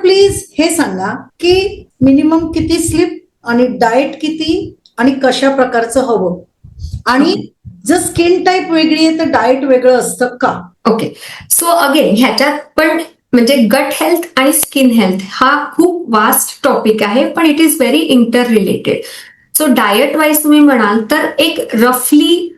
Please हे सांगा की मिनिमम किती स्लीप आणि डाएट किती आणि कशा प्रकारचं हवं, आणि जर स्किन टाईप वेगळी आहे तर डाएट वेगळं असतं का? ओके, सो अगेन ह्याच्यात पण म्हणजे गट हेल्थ आणि स्किन हेल्थ हा खूप वास्ट टॉपिक आहे, पण it is very inter related. So diet wise तुम्ही म्हणाल तर एक रफली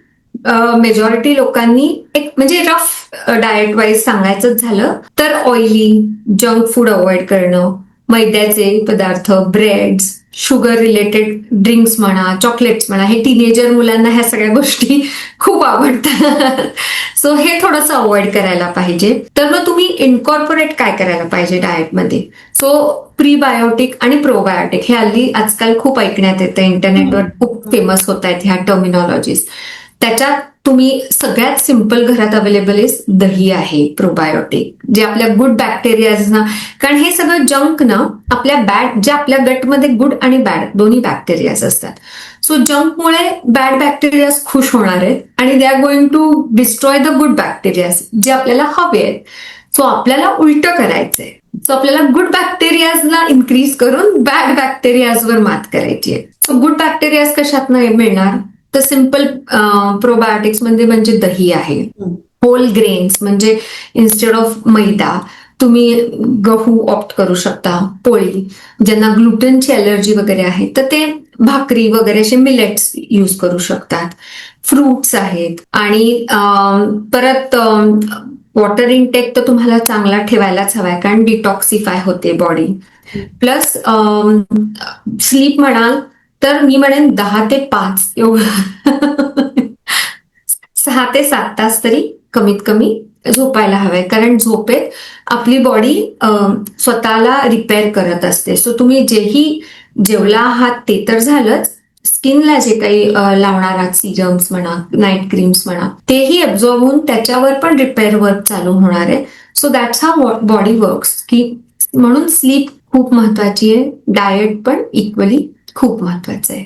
मेजॉरिटी लोकांनी एक म्हणजे रफ डाएट वाईज सांगायचं झालं तर ऑइली जंक फूड अवॉइड करणं, मैद्याचे पदार्थ, ब्रेड्स, शुगर रिलेटेड ड्रिंक्स म्हणा, चॉकलेट्स म्हणा, हे टीनेजर मुलांना ह्या सगळ्या गोष्टी खूप आवडतात. सो हे थोडंसं अवॉइड करायला पाहिजे. तर मग तुम्ही इनकॉर्पोरेट काय करायला पाहिजे डाएटमध्ये? सो प्रीबायोटिक आणि प्रोबायोटिक हे हल्ली आजकाल खूप ऐकण्यात येतं, इंटरनेटवर खूप फेमस होत आहेत ह्या टर्मिनॉलॉजीज. त्याच्यात तुम्ही सगळ्यात सिम्पल घरात अवेलेबल दही आहे प्रोबायोटिक, जे आपल्या गुड बॅक्टेरियाज ना, कारण हे सगळं जंक ना आपल्या जे आपल्या गटमध्ये गुड आणि बॅड दोन्ही बॅक्टेरियाज असतात. सो जंकमुळे बॅड बॅक्टेरियाज खुश होणार आहेत आणि they are going to destroy the good bacterias जे आपल्याला हवे आहेत. सो आपल्याला उलटं करायचंय. सो आपल्याला गुड बॅक्टेरियाजला इन्क्रीज करून बॅड बॅक्टेरियाजवर मात करायची आहे. सो गुड बॅक्टेरियाज कशात मिळणार? तर सिम्पल प्रोबायोटिक्स म्हणजे दही आहे, होल ग्रेन्स म्हणजे इन्स्टेड ऑफ मैदा तुम्ही गहू ऑप्ट करू शकता, पोळी, ज्यांना ग्लुटेनची अलर्जी वगैरे आहे तर ते भाकरी वगैरे असे मिलेट्स यूज करू शकतात. फ्रुट्स आहेत आणि परत वॉटर इनटेक तर तुम्हाला चांगला ठेवायलाच हवाय, कारण डिटॉक्सिफाय होते बॉडी. प्लस स्लीप म्हणाल तर मी म्हणेन 10 ते 5 एवढं 6 ते 7 तास तरी कमीत कमी झोपायला हवंय, कारण झोपेत आपली बॉडी स्वतःला रिपेअर करत असते. सो तुम्ही जेही जेवला आहात ते तर झालंच, स्किनला जे काही लावणार आहात सिरम्स म्हणा, नाईट क्रीम्स म्हणा, तेही अब्झॉर्ब होऊन त्याच्यावर पण रिपेअर वर्क चालू होणार आहे. So that's how body works. की म्हणून स्लीप खूप महत्वाची आहे, डाएट पण इक्वली खूप महत्वाचं आहे.